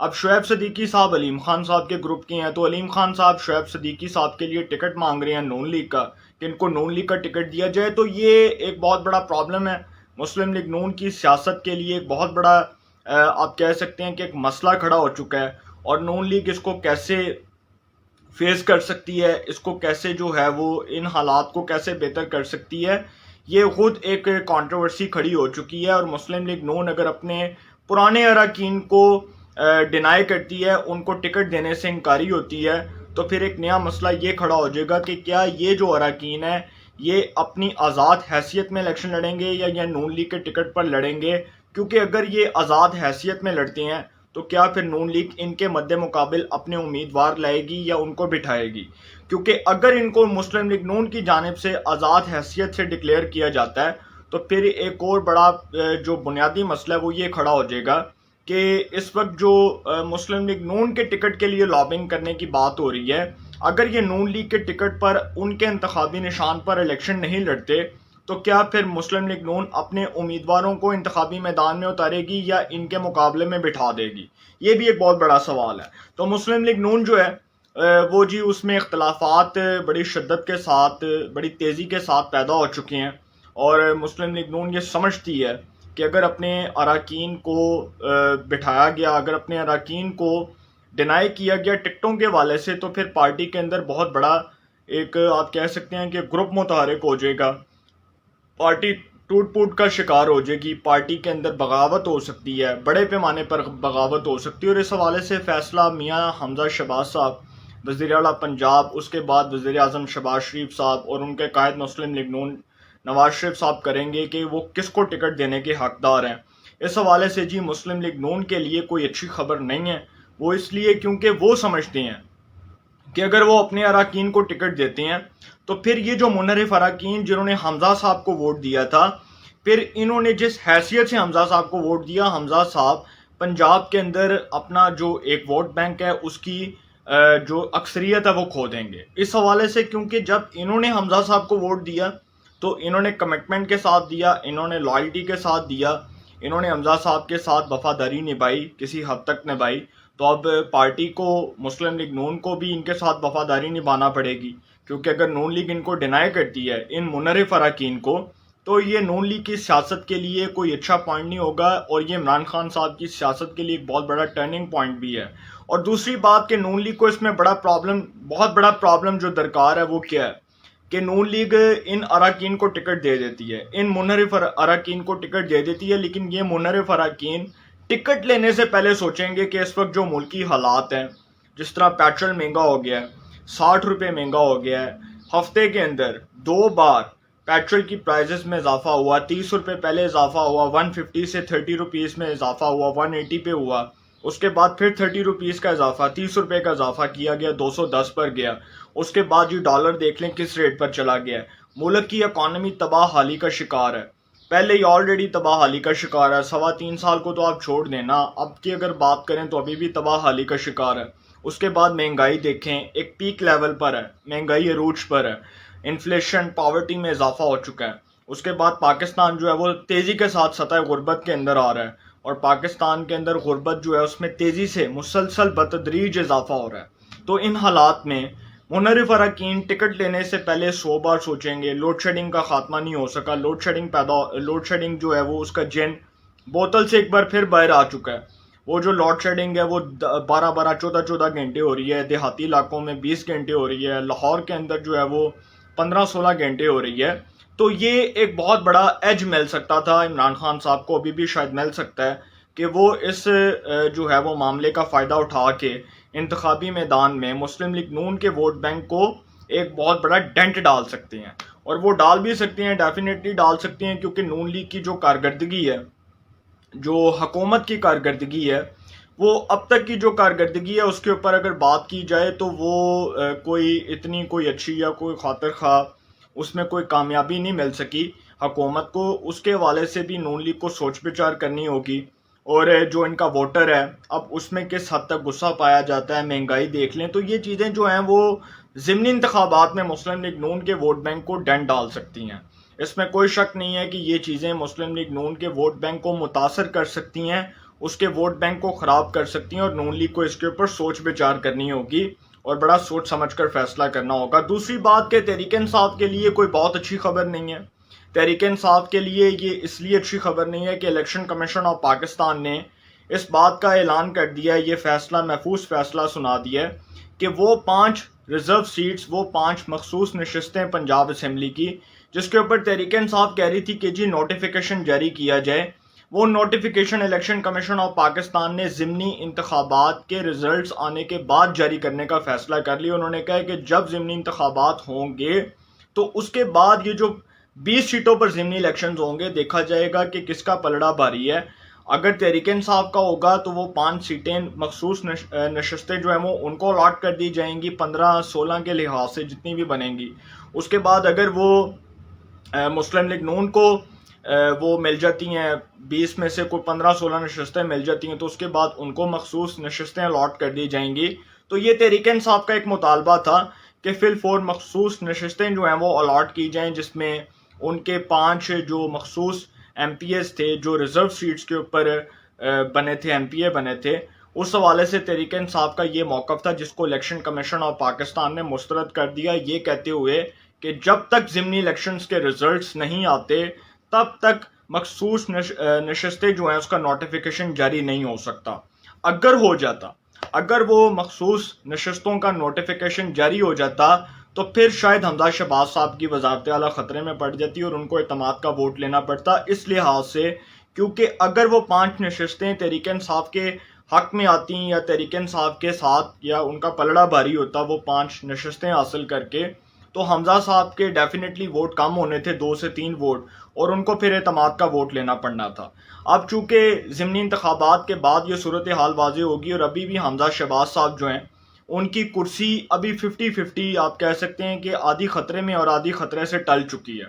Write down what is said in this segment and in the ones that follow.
اب شعیب صدیقی صاحب علیم خان صاحب کے گروپ کے ہیں، تو علیم خان صاحب شعیب صدیقی صاحب کے لیے ٹکٹ مانگ رہے ہیں نون لیگ کا کہ ان کو نون لیگ کا ٹکٹ دیا جائے، تو یہ ایک بہت بڑا پرابلم ہے مسلم لیگ نون کی سیاست کے لیے، ایک بہت بڑا آپ کہہ سکتے ہیں کہ ایک مسئلہ کھڑا ہو چکا ہے، اور نون لیگ اس کو کیسے فیس کر سکتی ہے، اس کو کیسے جو ہے وہ ان حالات کو کیسے بہتر کر سکتی ہے، یہ خود ایک کانٹروورسی کھڑی ہو چکی ہے۔ اور مسلم لیگ نون اگر اپنے پرانے اراکین کو ڈینائی کرتی ہے، ان کو ٹکٹ دینے سے انکاری ہوتی ہے، تو پھر ایک نیا مسئلہ یہ کھڑا ہو جائے گا کہ کیا یہ جو اراکین ہیں یہ اپنی آزاد حیثیت میں الیکشن لڑیں گے یا نون لیگ کے ٹکٹ پر لڑیں گے، کیونکہ اگر یہ آزاد حیثیت میں لڑتے ہیں تو کیا پھر نون لیگ ان کے مد مقابل اپنے امیدوار لائے گی یا ان کو بٹھائے گی؟ کیونکہ اگر ان کو مسلم لیگ نون کی جانب سے آزاد حیثیت سے ڈکلیئر کیا جاتا ہے تو پھر ایک اور بڑا جو بنیادی مسئلہ ہے وہ یہ کھڑا ہو جائے گا کہ اس وقت جو مسلم لیگ نون کے ٹکٹ کے لیے لابنگ کرنے کی بات ہو رہی ہے، اگر یہ نون لیگ کے ٹکٹ پر ان کے انتخابی نشان پر الیکشن نہیں لڑتے تو کیا پھر مسلم لیگ نون اپنے امیدواروں کو انتخابی میدان میں اتارے گی یا ان کے مقابلے میں بٹھا دے گی؟ یہ بھی ایک بہت بڑا سوال ہے۔ تو مسلم لیگ نون جو ہے وہ جی اس میں اختلافات بڑی شدت کے ساتھ بڑی تیزی کے ساتھ پیدا ہو چکے ہیں، اور مسلم لیگ نون یہ سمجھتی ہے کہ اگر اپنے اراکین کو بٹھایا گیا، اگر اپنے اراکین کو ڈینائی کیا گیا ٹکٹوں کے حوالے سے، تو پھر پارٹی کے اندر بہت بڑا ایک آپ کہہ سکتے ہیں کہ گروپ متحرک ہو جائے گا، پارٹی ٹوٹ پوٹ کا شکار ہو جائے گی، پارٹی کے اندر بغاوت ہو سکتی ہے، بڑے پیمانے پر بغاوت ہو سکتی ہے۔ اور اس حوالے سے فیصلہ میاں حمزہ شہباز صاحب وزیر اعلیٰ پنجاب، اس کے بعد وزیر اعظم شہباز شریف صاحب اور ان کے قائد مسلم لیگ نون نواز شریف صاحب کریں گے کہ وہ کس کو ٹکٹ دینے کے حقدار ہیں۔ اس حوالے سے جی مسلم لیگ نون کے لیے کوئی اچھی خبر نہیں ہے، وہ اس لیے کیونکہ وہ سمجھتے ہیں کہ اگر وہ اپنے اراکین کو ٹکٹ دیتے ہیں تو پھر یہ جو منحرف اراکین جنہوں نے حمزہ صاحب کو ووٹ دیا تھا، پھر انہوں نے جس حیثیت سے حمزہ صاحب کو ووٹ دیا، حمزہ صاحب پنجاب کے اندر اپنا جو ایک ووٹ بینک ہے اس کی جو اکثریت ہے وہ کھو دیں گے۔ اس حوالے سے کیونکہ جب انہوں نے حمزہ صاحب کو ووٹ دیا تو انہوں نے کمٹمنٹ کے ساتھ دیا، انہوں نے لائلٹی کے ساتھ دیا، انہوں نے حمزہ صاحب کے ساتھ وفاداری نبھائی، کسی حد تک نبھائی، تو اب پارٹی کو مسلم لیگ نون کو بھی ان کے ساتھ وفاداری نبھانا پڑے گی، کیونکہ اگر نون لیگ ان کو ڈینائی کرتی ہے ان منحرف اراکین کو تو یہ نون لیگ کی سیاست کے لیے کوئی اچھا پوائنٹ نہیں ہوگا، اور یہ عمران خان صاحب کی سیاست کے لیے ایک بہت بڑا ٹرننگ پوائنٹ بھی ہے۔ اور دوسری بات کہ نون لیگ کو اس میں بہت بڑا پرابلم جو درکار ہے وہ کیا ہے کہ نون لیگ ان اراکین کو ٹکٹ دے دیتی ہے، ان منحرف اراکین کو ٹکٹ دے دیتی ہے، لیکن یہ منحرف اراکین ٹکٹ لینے سے پہلے سوچیں گے کہ اس وقت جو ملکی حالات ہیں، جس طرح پیٹرول مہنگا ہو گیا ہے، 60 روپے مہنگا ہو گیا ہے، ہفتے کے اندر 2 بار پیٹرول کی پرائزز میں اضافہ ہوا، 30 روپے پہلے اضافہ ہوا، 150 سے 30 روپیز میں اضافہ ہوا، 180 پہ ہوا، اس کے بعد پھر 30 روپیز کا اضافہ، 30 روپے کا اضافہ کیا گیا، 210 پر گیا، اس کے بعد یہ ڈالر دیکھ لیں کس ریٹ پر چلا گیا ہے۔ ملک کی اکانومی تباہ حالی کا شکار ہے، پہلے ہی آلریڈی تباہ حالی کا شکار ہے، 3.25 سال کو تو آپ چھوڑ دیں نا، اب کی اگر بات کریں تو ابھی بھی تباہ حالی کا شکار ہے۔ اس کے بعد مہنگائی دیکھیں ایک پیک لیول پر ہے، مہنگائی عروج پر ہے، انفلیشن پاورٹی میں اضافہ ہو چکا ہے۔ اس کے بعد پاکستان جو ہے وہ تیزی کے ساتھ سطح غربت کے اندر آ رہا ہے، اور پاکستان کے اندر غربت جو ہے اس میں تیزی سے مسلسل بتدریج اضافہ ہو رہا ہے۔ تو ان حالات میں منحرف اراکین ٹکٹ لینے سے پہلے 100 بار سوچیں گے۔ لوڈ شیڈنگ کا خاتمہ نہیں ہو سکا، لوڈ شیڈنگ جو ہے وہ اس کا جن بوتل سے ایک بار پھر باہر آ چکا ہے۔ وہ جو لوڈ شیڈنگ ہے وہ 14 گھنٹے ہو رہی ہے، دیہاتی علاقوں میں 20 گھنٹے ہو رہی ہے، لاہور کے اندر جو ہے وہ 15-16 گھنٹے ہو رہی ہے۔ تو یہ ایک بہت بڑا ایج مل سکتا تھا عمران خان صاحب کو، ابھی بھی شاید مل سکتا ہے کہ وہ اس جو ہے وہ معاملے کا فائدہ اٹھا کے انتخابی میدان میں مسلم لیگ نون کے ووٹ بینک کو ایک بہت بڑا ڈینٹ ڈال سکتے ہیں، اور وہ ڈال بھی سکتے ہیں، ڈیفینیٹلی ڈال سکتے ہیں، کیونکہ نون لیگ کی جو کارکردگی ہے، جو حکومت کی کارکردگی ہے، وہ اب تک کی جو کارکردگی ہے اس کے اوپر اگر بات کی جائے تو وہ کوئی اچھی یا کوئی خاطر خواہ اس میں کوئی کامیابی نہیں مل سکی حکومت کو۔ اس کے حوالے سے بھی نون لیگ کو سوچ بچار کرنی ہوگی، اور جو ان کا ووٹر ہے اب اس میں کس حد تک غصہ پایا جاتا ہے، مہنگائی دیکھ لیں، تو یہ چیزیں جو ہیں وہ ضمنی انتخابات میں مسلم لیگ نون کے ووٹ بینک کو ڈینٹ ڈال سکتی ہیں۔ اس میں کوئی شک نہیں ہے کہ یہ چیزیں مسلم لیگ نون کے ووٹ بینک کو متاثر کر سکتی ہیں، اس کے ووٹ بینک کو خراب کر سکتی ہیں، اور نون لیگ کو اس کے اوپر سوچ بچار کرنی ہوگی اور بڑا سوچ سمجھ کر فیصلہ کرنا ہوگا۔ دوسری بات کہ تحریک انصاف کے لیے کوئی بہت اچھی خبر نہیں ہے۔ تحریک انصاف کے لیے یہ اس لیے اچھی خبر نہیں ہے کہ الیکشن کمیشن آف پاکستان نے اس بات کا اعلان کر دیا ہے، یہ فیصلہ محفوظ فیصلہ سنا دیا ہے کہ وہ 5 ریزرو سیٹس، وہ 5 مخصوص نشستیں پنجاب اسمبلی کی، جس کے اوپر تحریک انصاف کہہ رہی تھی کہ جی نوٹیفیکیشن جاری کیا جائے، وہ notification election commission of Pakistan نے ضمنی انتخابات کے ریزلٹس آنے کے بعد جاری کرنے کا فیصلہ کر لیا۔ انہوں نے کہا کہ جب ضمنی انتخابات ہوں گے تو اس کے بعد یہ جو 20 سیٹوں پر ضمنی الیکشنز ہوں گے، دیکھا جائے گا کہ کس کا پلڑا بھاری ہے۔ اگر تحریک انصاف کا ہوگا تو وہ 5 سیٹیں مخصوص نشستیں جو ہیں وہ ان کو الاٹ کر دی جائیں گی 15-16 کے لحاظ سے جتنی بھی بنیں گی۔ اس کے بعد اگر وہ مسلم لیگ نون کو وہ مل جاتی ہیں 20 میں سے کوئی 15-16 نشستیں مل جاتی ہیں تو اس کے بعد ان کو مخصوص نشستیں الاٹ کر دی جائیں گی۔ تو یہ تحریک انصاف کا ایک مطالبہ تھا کہ فی الفور مخصوص نشستیں جو ہیں وہ الاٹ کی جائیں، جس میں ان کے 5 جو مخصوص ایم پی ایز تھے جو ریزرو سیٹس کے اوپر بنے تھے، ایم پی اے بنے تھے۔ اس حوالے سے تحریک انصاف کا یہ موقف تھا جس کو الیکشن کمیشن آف پاکستان نے مسترد کر دیا، یہ کہتے ہوئے کہ جب تک ضمنی الیکشنز کے ریزلٹس نہیں آتے تب تک مخصوص نشستیں جو ہیں اس کا نوٹیفیکیشن جاری نہیں ہو سکتا۔ اگر ہو جاتا، اگر وہ مخصوص نشستوں کا نوٹیفیکیشن جاری ہو جاتا تو پھر شاید حمزہ شہباز صاحب کی وزارت اعلیٰ خطرے میں پڑ جاتی اور ان کو اعتماد کا ووٹ لینا پڑتا، اس لحاظ سے کیونکہ اگر وہ 5 نشستیں تحریک انصاف کے حق میں آتی یا تحریک انصاف کے ساتھ یا ان کا پلڑا بھاری ہوتا وہ 5 نشستیں حاصل کر کے، تو حمزہ صاحب کے ڈیفینیٹلی ووٹ کم ہونے تھے، 2 سے 3 ووٹ، اور ان کو پھر اعتماد کا ووٹ لینا پڑنا تھا۔ اب چونکہ ضمنی انتخابات کے بعد یہ صورتحال واضح ہوگی اور ابھی بھی حمزہ شہباز صاحب جو ہیں ان کی کرسی ابھی 50-50 آپ کہہ سکتے ہیں کہ آدھی خطرے میں اور آدھی خطرے سے ٹل چکی ہے۔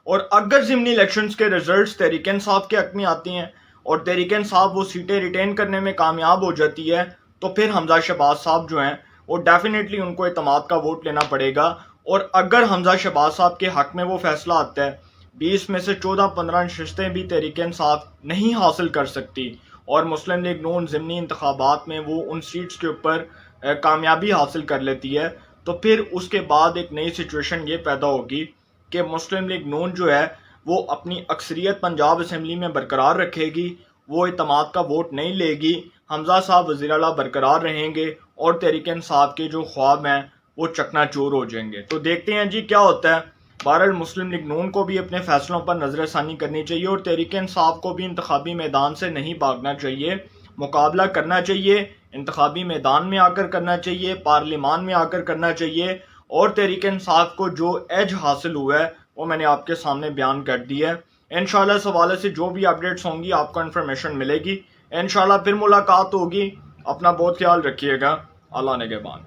اور اگر ضمنی الیکشنز کے ریزلٹس تحریک انصاف کے حق میں آتی ہیں اور تحریک انصاف وہ سیٹیں ریٹین کرنے میں کامیاب ہو جاتی ہے تو پھر حمزہ شہباز صاحب جو ہیں وہ ڈیفینیٹلی ان کو اعتماد کا ووٹ لینا پڑے گا۔ اور اگر حمزہ شہباز صاحب کے حق میں وہ فیصلہ آتا ہے 20 میں سے 14-15 نشستیں بھی تحریک انصاف نہیں حاصل کر سکتی اور مسلم لیگ نون ضمنی انتخابات میں وہ ان سیٹس کے اوپر کامیابی حاصل کر لیتی ہے، تو پھر اس کے بعد ایک نئی سچویشن یہ پیدا ہوگی کہ مسلم لیگ نون جو ہے وہ اپنی اکثریت پنجاب اسمبلی میں برقرار رکھے گی، وہ اعتماد کا ووٹ نہیں لے گی، حمزہ صاحب وزیر اعلیٰ برقرار رہیں گے اور تحریک انصاف کے جو خواب ہیں وہ چکنا چور ہو جائیں گے۔ تو دیکھتے ہیں جی کیا ہوتا ہے۔ بہرحال مسلم لیگ نون کو بھی اپنے فیصلوں پر نظر ثانی کرنی چاہیے اور تحریک انصاف کو بھی انتخابی میدان سے نہیں بھاگنا چاہیے، مقابلہ کرنا چاہیے، انتخابی میدان میں آ کر کرنا چاہیے، پارلیمان میں آ کر کرنا چاہیے، اور تحریک انصاف کو جو ایج حاصل ہوا ہے وہ میں نے آپ کے سامنے بیان کر دی ہے۔ انشاءاللہ اس حوالے سے جو بھی اپڈیٹس ہوں گی آپ کو انفارمیشن ملے گی۔ انشاءاللہ پھر ملاقات ہوگی۔ اپنا بہت خیال رکھیے گا۔ اللہ نگہبان۔